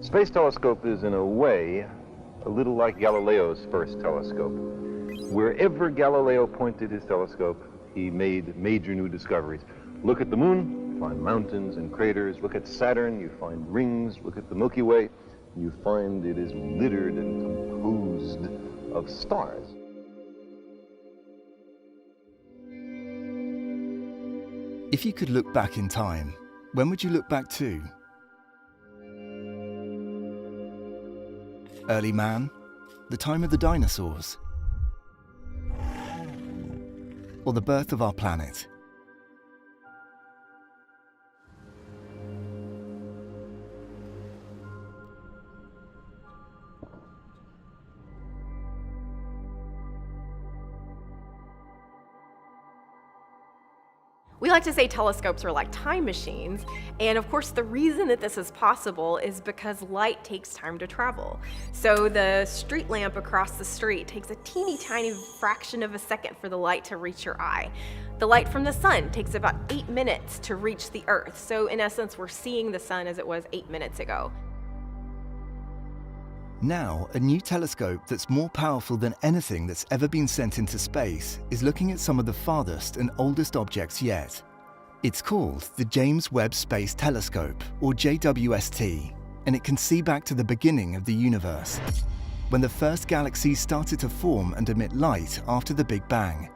Space telescope is, in a way, a little like Galileo's first telescope. Wherever Galileo pointed his telescope, he made major new discoveries. Look at the moon, you find mountains and craters. Look at Saturn, you find rings. Look at the Milky Way, you find it is littered and composed of stars. If you could look back in time, when would you look back to? Early man? The time of the dinosaurs? Or the birth of our planet? We like to say telescopes are like time machines, and of course the reason that this is possible is because light takes time to travel. So the street lamp across the street takes a teeny tiny fraction of a second for the light to reach your eye. The light from the sun takes about 8 minutes to reach the Earth. So in essence, we're seeing the sun as it was 8 minutes ago. Now, a new telescope that's more powerful than anything that's ever been sent into space is looking at some of the farthest and oldest objects yet. It's called the James Webb Space Telescope, or JWST, and it can see back to the beginning of the universe, when the first galaxies started to form and emit light after the Big Bang.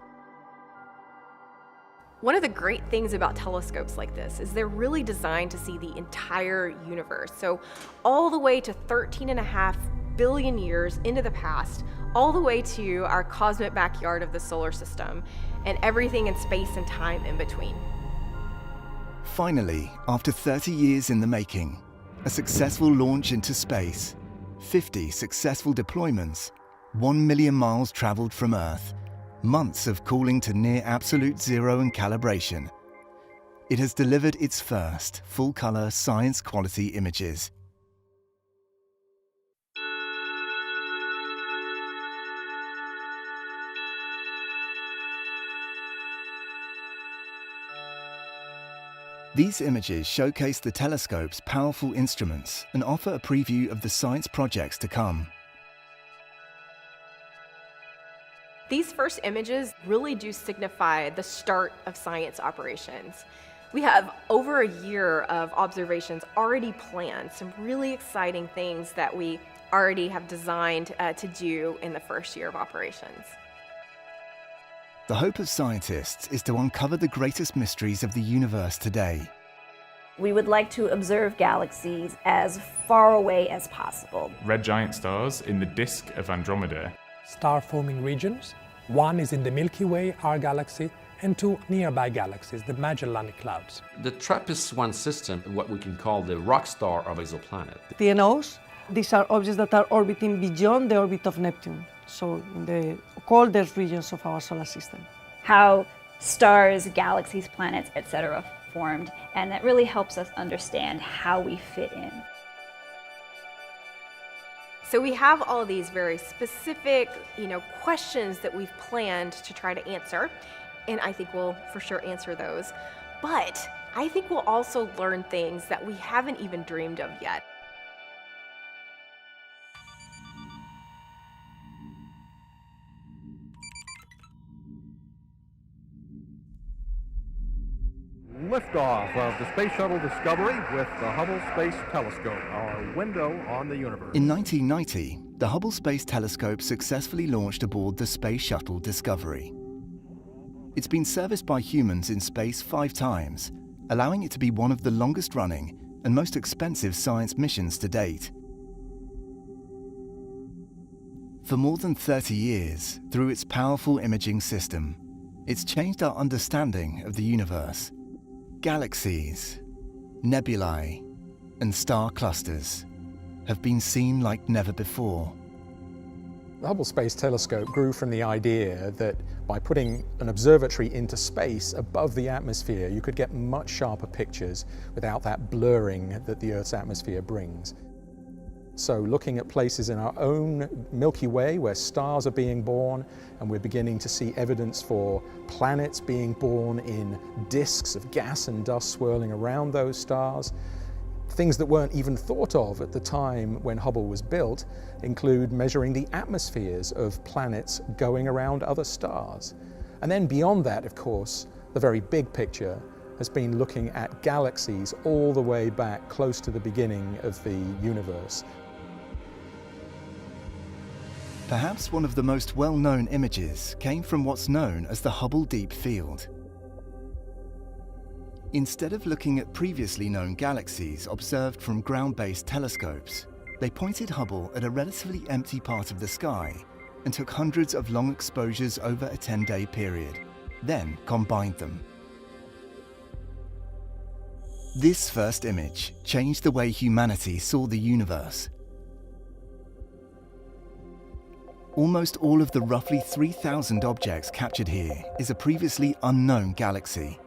One of the great things about telescopes like this is they're really designed to see the entire universe. So all the way to 13.5 billion years into the past, all the way to our cosmic backyard of the solar system, and everything in space and time in between. Finally, after 30 years in the making, a successful launch into space, 50 successful deployments, 1 million miles traveled from Earth, months of cooling to near absolute zero and calibration, it has delivered its first full-color science-quality images. These images showcase the telescope's powerful instruments and offer a preview of the science projects to come. These first images really do signify the start of science operations. We have over a year of observations already planned, some really exciting things that we already have designed to do in the first year of operations. The hope of scientists is to uncover the greatest mysteries of the universe today. We would like to observe galaxies as far away as possible. Red giant stars in the disk of Andromeda. Star-forming regions. One is in the Milky Way, our galaxy, and two nearby galaxies, the Magellanic Clouds. The TRAPPIST-1 system, what we can call the rock star of exoplanet. TNOs, these are objects that are orbiting beyond the orbit of Neptune, so in the coldest regions of our solar system. How stars, galaxies, planets, etc. formed, and that really helps us understand how we fit in. So we have all of these very specific, questions that we've planned to try to answer, and I think we'll for sure answer those. But I think we'll also learn things that we haven't even dreamed of yet. Liftoff of the Space Shuttle Discovery with the Hubble Space Telescope, our window on the universe. In 1990, the Hubble Space Telescope successfully launched aboard the Space Shuttle Discovery. It's been serviced by humans in space 5 times, allowing it to be one of the longest-running and most expensive science missions to date. For more than 30 years, through its powerful imaging system, it's changed our understanding of the universe. Galaxies, nebulae, and star clusters have been seen like never before. The Hubble Space Telescope grew from the idea that by putting an observatory into space above the atmosphere, you could get much sharper pictures without that blurring that the Earth's atmosphere brings. So looking at places in our own Milky Way where stars are being born, and we're beginning to see evidence for planets being born in disks of gas and dust swirling around those stars, Things that weren't even thought of at the time when Hubble was built include measuring the atmospheres of planets going around other stars. And then beyond that, of course, the very big picture has been looking at galaxies all the way back close to the beginning of the universe. Perhaps one of the most well-known images came from what's known as the Hubble Deep Field. Instead of looking at previously known galaxies observed from ground-based telescopes, they pointed Hubble at a relatively empty part of the sky and took hundreds of long exposures over a 10-day period, then combined them. This first image changed the way humanity saw the universe. Almost all of the roughly 3,000 objects captured here is a previously unknown galaxy.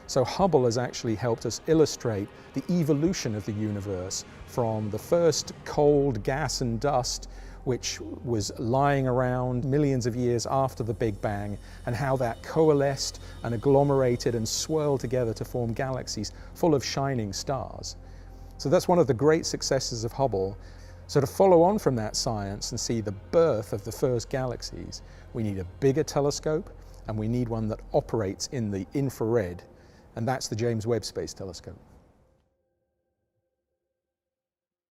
So Hubble has actually helped us illustrate the evolution of the universe from the first cold gas and dust, which was lying around millions of years after the Big Bang, and how that coalesced and agglomerated and swirled together to form galaxies full of shining stars. So that's one of the great successes of Hubble. So to follow on from that science and see the birth of the first galaxies, we need a bigger telescope, and we need one that operates in the infrared, and that's the James Webb Space Telescope.